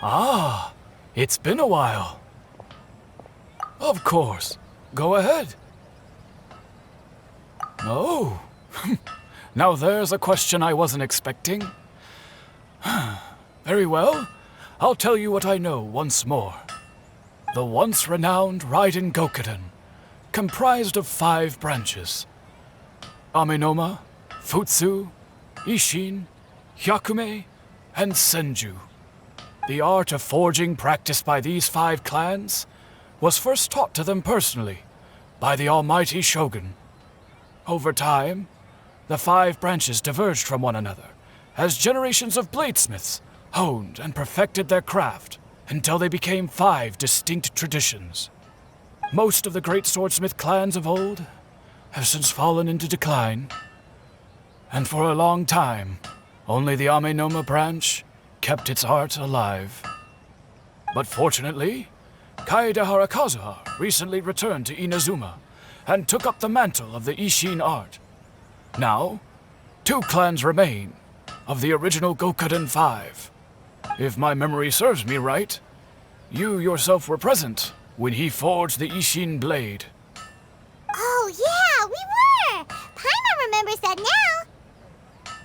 Ah, it's been a while. Of course. Go ahead. Oh, now there's a question I wasn't expecting. Very well. I'll tell you what I know once more. The once renowned Raiden Gokuden, comprised of 5 branches. Amenoma, Futsu, Ishin, Hyakume, and Senju. The art of forging practiced by these 5 clans was first taught to them personally by the almighty Shogun. Over time, the 5 branches diverged from one another as generations of bladesmiths honed and perfected their craft until they became 5 distinct traditions. Most of the great swordsmith clans of old have since fallen into decline, and for a long time, only the Amenoma branch kept its art alive. But fortunately, Kaedehara Kazuha recently returned to Inazuma and took up the mantle of the Ishin art. Now, 2 clans remain of the original Gokuden 5. If my memory serves me right, you yourself were present when he forged the Ishin blade. Oh yeah, we were! Paimon remembers that now.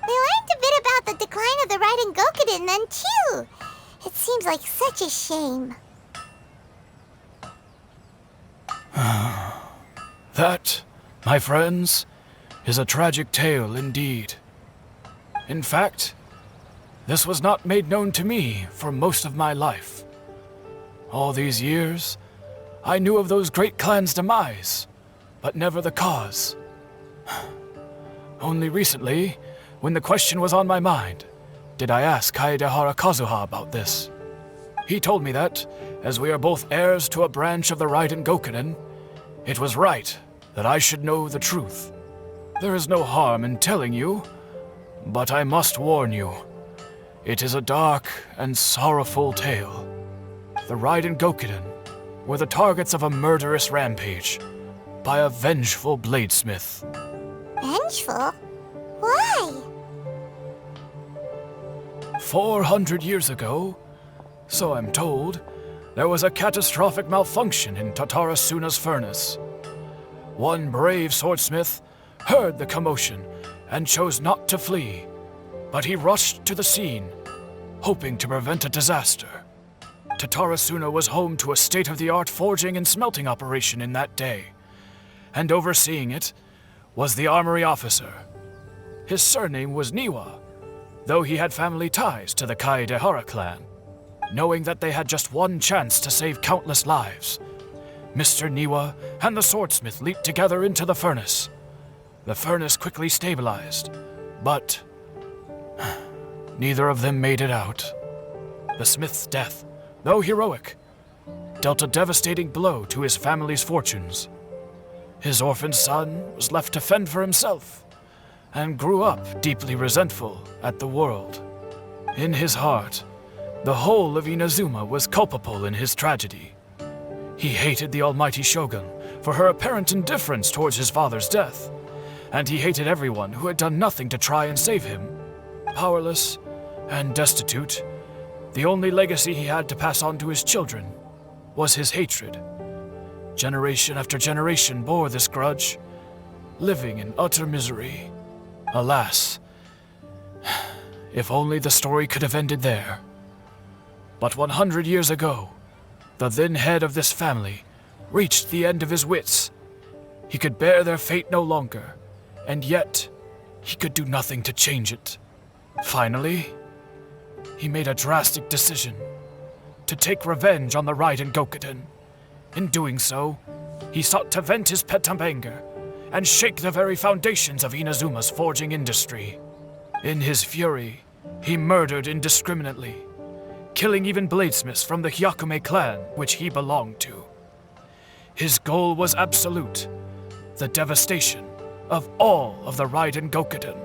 We learned a bit about the decline of the Raiden Gokuden then too. It seems like such a shame. That, my friends, is a tragic tale indeed. In fact, this was not made known to me for most of my life. All these years, I knew of those great clans' demise, but never the cause. Only recently, when the question was on my mind, did I ask Kaedehara Kazuha about this. He told me that, as we are both heirs to a branch of the Raiden Gokuden, it was right that I should know the truth. There is no harm in telling you, but I must warn you. It is a dark and sorrowful tale. The Raiden Gokuden were the targets of a murderous rampage by a vengeful bladesmith. Vengeful? Why? 400 years ago, so I'm told, there was a catastrophic malfunction in Tatarasuna's furnace. One brave swordsmith heard the commotion and chose not to flee, but he rushed to the scene, hoping to prevent a disaster. Tatarasuna was home to a state-of-the-art forging and smelting operation in that day, and overseeing it was the armory officer. His surname was Niwa, though he had family ties to the Kaedehara clan. Knowing that they had just one chance to save countless lives, Mr. Niwa and the swordsmith leaped together into the furnace. The furnace quickly stabilized, but neither of them made it out. The smith's death, though heroic, dealt a devastating blow to his family's fortunes. His orphaned son was left to fend for himself, and grew up deeply resentful at the world. In his heart, the whole of Inazuma was culpable in his tragedy. He hated the almighty Shogun for her apparent indifference towards his father's death, and he hated everyone who had done nothing to try and save him. Powerless and destitute, the only legacy he had to pass on to his children was his hatred. Generation after generation bore this grudge, living in utter misery. Alas, if only the story could have ended there. But 100 years ago, the then head of this family reached the end of his wits. He could bear their fate no longer, and yet he could do nothing to change it. Finally, he made a drastic decision to take revenge on the Raiden Gokuden. In doing so, he sought to vent his pent up anger and shake the very foundations of Inazuma's forging industry. In his fury, he murdered indiscriminately, killing even bladesmiths from the Hyakume clan which he belonged to. His goal was absolute, the devastation of all of the Raiden Gokuden.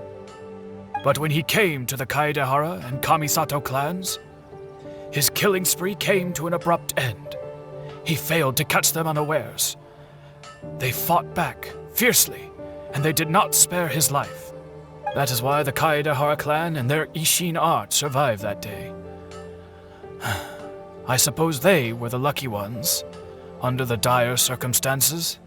But when he came to the Kaedehara and Kamisato clans, his killing spree came to an abrupt end. He failed to catch them unawares. They fought back fiercely, and they did not spare his life. That is why the Kaedehara clan and their Ishin art survived that day. I suppose they were the lucky ones, under the dire circumstances.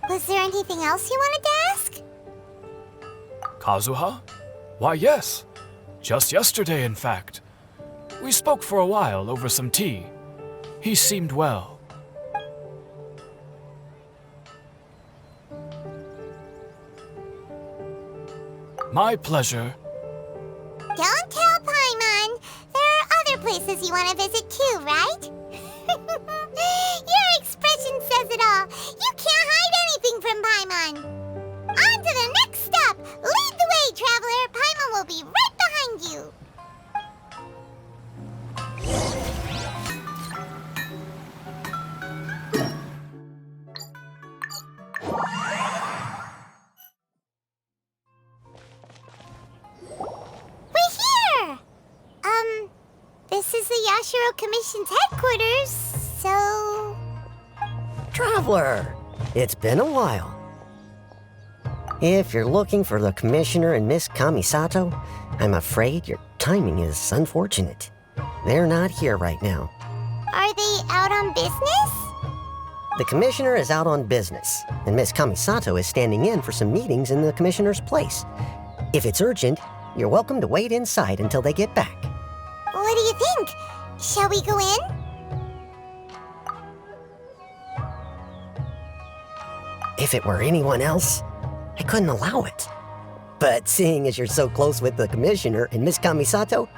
Was there anything else you wanted to ask? Kazuha? Why, yes. Just yesterday, in fact. We spoke for a while over some tea. He seemed well. My pleasure. Don't tell Paimon. There are other places you want to visit too, right? Your expression says it all. You can't hide anything from Paimon. On to the next stop. Lead the way, traveler. Paimon will be right behind you. This is the Yashiro Commission's headquarters, so... Traveler, it's been a while. If you're looking for the Commissioner and Miss Kamisato, I'm afraid your timing is unfortunate. They're not here right now. Are they out on business? The Commissioner is out on business, and Miss Kamisato is standing in for some meetings in the Commissioner's place. If it's urgent, you're welcome to wait inside until they get back. What do you think? Shall we go in? If it were anyone else, I couldn't allow it. But seeing as you're so close with the Commissioner and Miss Kamisato,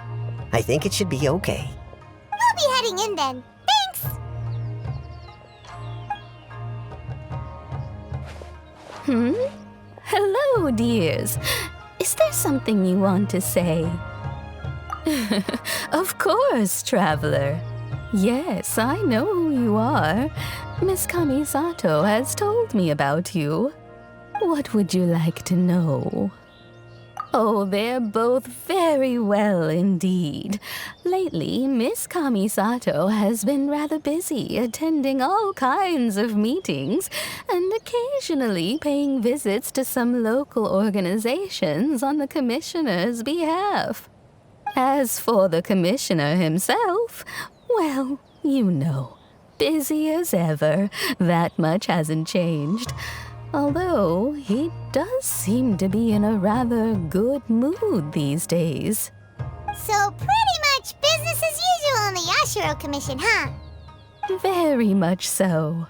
I think it should be okay. We'll be heading in then. Thanks! Hello, dears. Is there something you want to say? Of course, traveler. Yes, I know who you are. Miss Kamisato has told me about you. What would you like to know? Oh, they're both very well indeed. Lately, Miss Kamisato has been rather busy attending all kinds of meetings and occasionally paying visits to some local organizations on the Commissioner's behalf. As for the Commissioner himself, well, you know, busy as ever. That much hasn't changed. Although, he does seem to be in a rather good mood these days. So pretty much business as usual in the Yashiro Commission, huh? Very much so.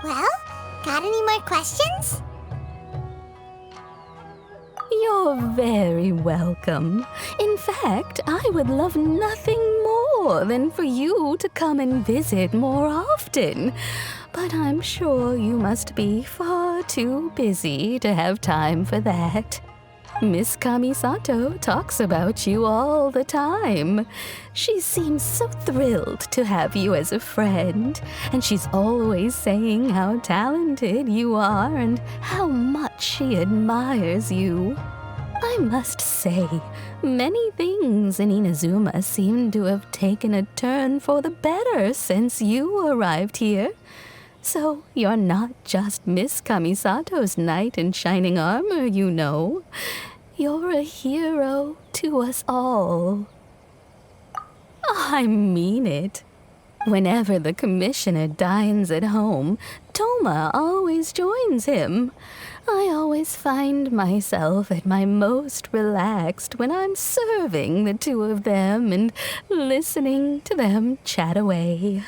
Well, got any more questions? You're very welcome. In fact, I would love nothing more than for you to come and visit more often. But I'm sure you must be far too busy to have time for that. Miss Kamisato talks about you all the time. She seems so thrilled to have you as a friend, and she's always saying how talented you are and how much she admires you. I must say, many things in Inazuma seem to have taken a turn for the better since you arrived here. So you're not just Miss Kamisato's knight in shining armor, you know. You're a hero to us all. I mean it. Whenever the Commissioner dines at home, Toma always joins him. I always find myself at my most relaxed when I'm serving the two of them and listening to them chat away.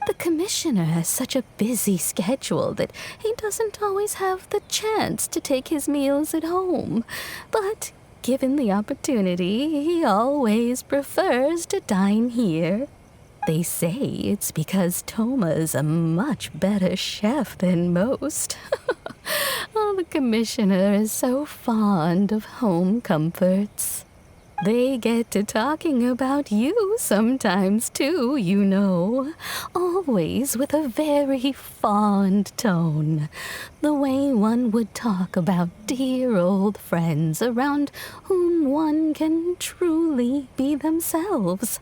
The Commissioner has such a busy schedule that he doesn't always have the chance to take his meals at home. But given the opportunity, he always prefers to dine here. They say it's because Toma's a much better chef than most. Oh, the commissioner is so fond of home comforts. They get to talking about you sometimes, too, you know. Always with a very fond tone. The way one would talk about dear old friends around whom one can truly be themselves.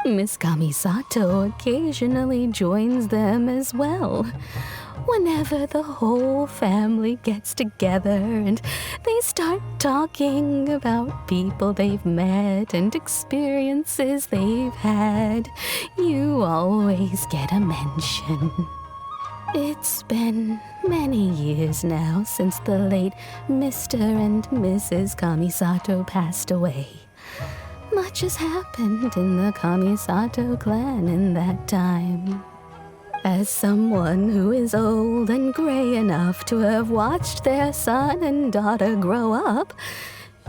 Miss Kamisato occasionally joins them as well. Whenever the whole family gets together and they start talking about people they've met and experiences they've had, you always get a mention. It's been many years now since the late Mr. and Mrs. Kamisato passed away. Much has happened in the Kamisato clan in that time. As someone who is old and gray enough to have watched their son and daughter grow up,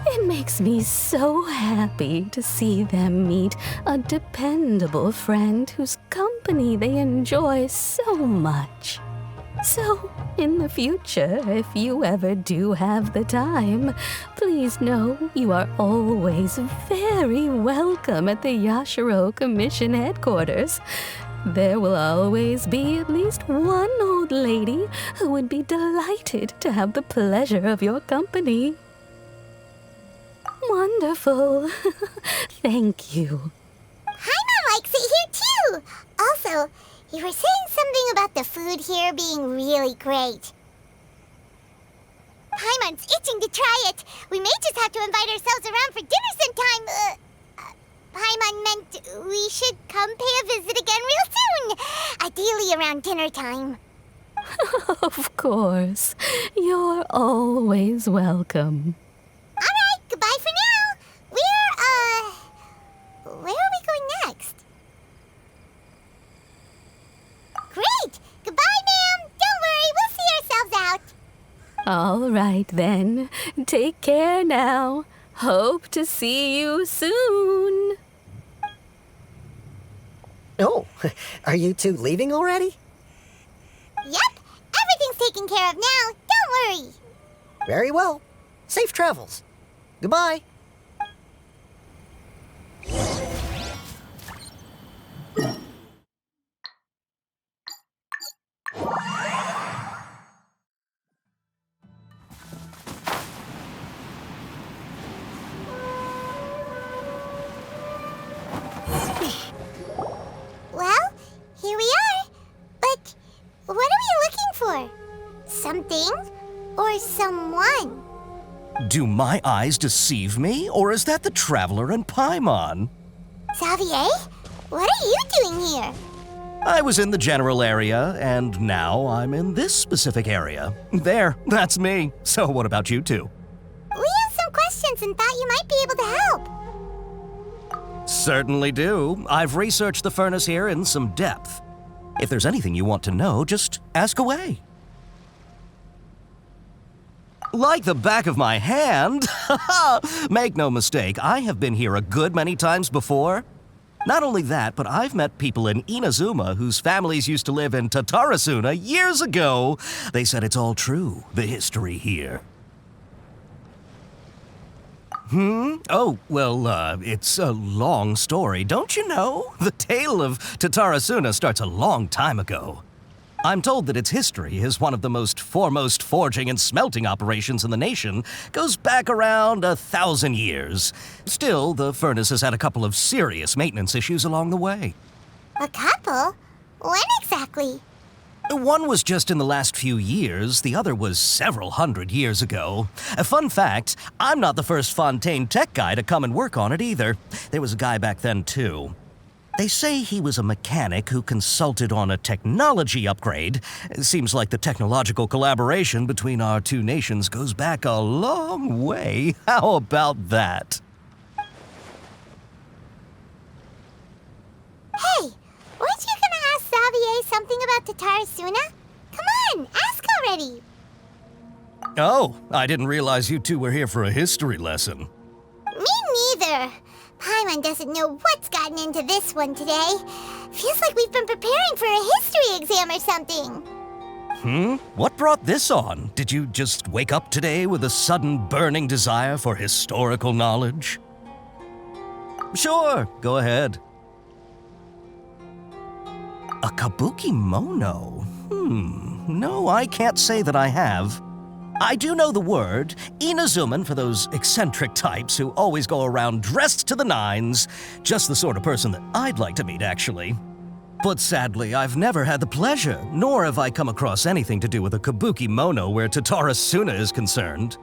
it makes me so happy to see them meet a dependable friend whose company they enjoy so much. So, in the future, if you ever do have the time, please know you are always very welcome at the Yashiro Commission headquarters. There will always be at least one old lady who would be delighted to have the pleasure of your company. Wonderful. Thank you. Paimon likes it here too. Also, you were saying something about the food here being really great. Paimon's itching to try it. We may just have to invite ourselves around for dinner sometime. Paimon meant we should come pay a visit again real soon. Ideally around dinner time. Of course. You're always welcome. Alright, goodbye for now. Where are we going next? Great! Goodbye, ma'am! Don't worry, we'll see ourselves out. All right, then. Take care now. Hope to see you soon. Oh, are you two leaving already? Yep, everything's taken care of now. Don't worry. Very well. Safe travels. Goodbye. Well, here we are. But what are we looking for? Something or someone? Do my eyes deceive me, or is that the Traveler and Paimon? Xavier, what are you doing here? I was in the general area, and now I'm in this specific area. There, that's me. So what about you two? We have some questions and thought you might be able to help. Certainly do. I've researched the furnace here in some depth. If there's anything you want to know, just ask away. Like the back of my hand. Make no mistake, I have been here a good many times before. Not only that, but I've met people in Inazuma whose families used to live in Tatarasuna years ago. They said it's all true, the history here. Oh, well, it's a long story, don't you know? The tale of Tatarasuna starts a long time ago. I'm told that its history is one of the most foremost forging and smelting operations in the nation, goes back around 1,000 years. Still, the furnace has had a couple of serious maintenance issues along the way. A couple? When exactly? One was just in the last few years, the other was several hundred years ago. A fun fact, I'm not the first Fontaine tech guy to come and work on it either. There was a guy back then too. They say he was a mechanic who consulted on a technology upgrade. It seems like the technological collaboration between our two nations goes back a long way. How about that? Hey, weren't you gonna ask Xavier something about Tatarasuna? Come on, ask already. Oh, I didn't realize you two were here for a history lesson. Me neither. Paimon doesn't know what's gotten into this one today. Feels like we've been preparing for a history exam or something. What brought this on? Did you just wake up today with a sudden burning desire for historical knowledge? Sure, go ahead. A kabuki mono? No, I can't say that I have. I do know the word, Inazuman, for those eccentric types who always go around dressed to the nines. Just the sort of person that I'd like to meet, actually. But sadly, I've never had the pleasure, nor have I come across anything to do with a kabuki mono where Tatarasuna is concerned.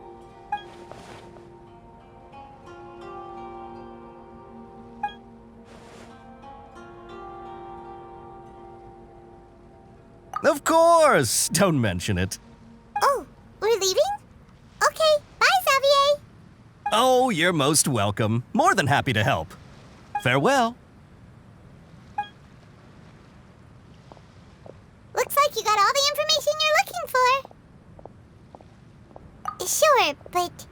Of course! Don't mention it. Oh, we're leaving? Okay, bye, Xavier. Oh, you're most welcome. More than happy to help. Farewell. Looks like you got all the information you're looking for. Sure, but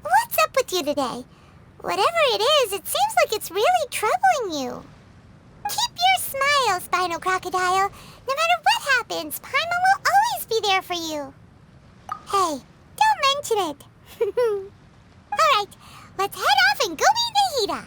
what's up with you today? Whatever it is, it seems like it's really troubling you. Keep your smile, Spinal Crocodile. No matter what happens, Paimon will always be there for you. Hey, don't mention it. Alright, let's head off and go meet Nahida.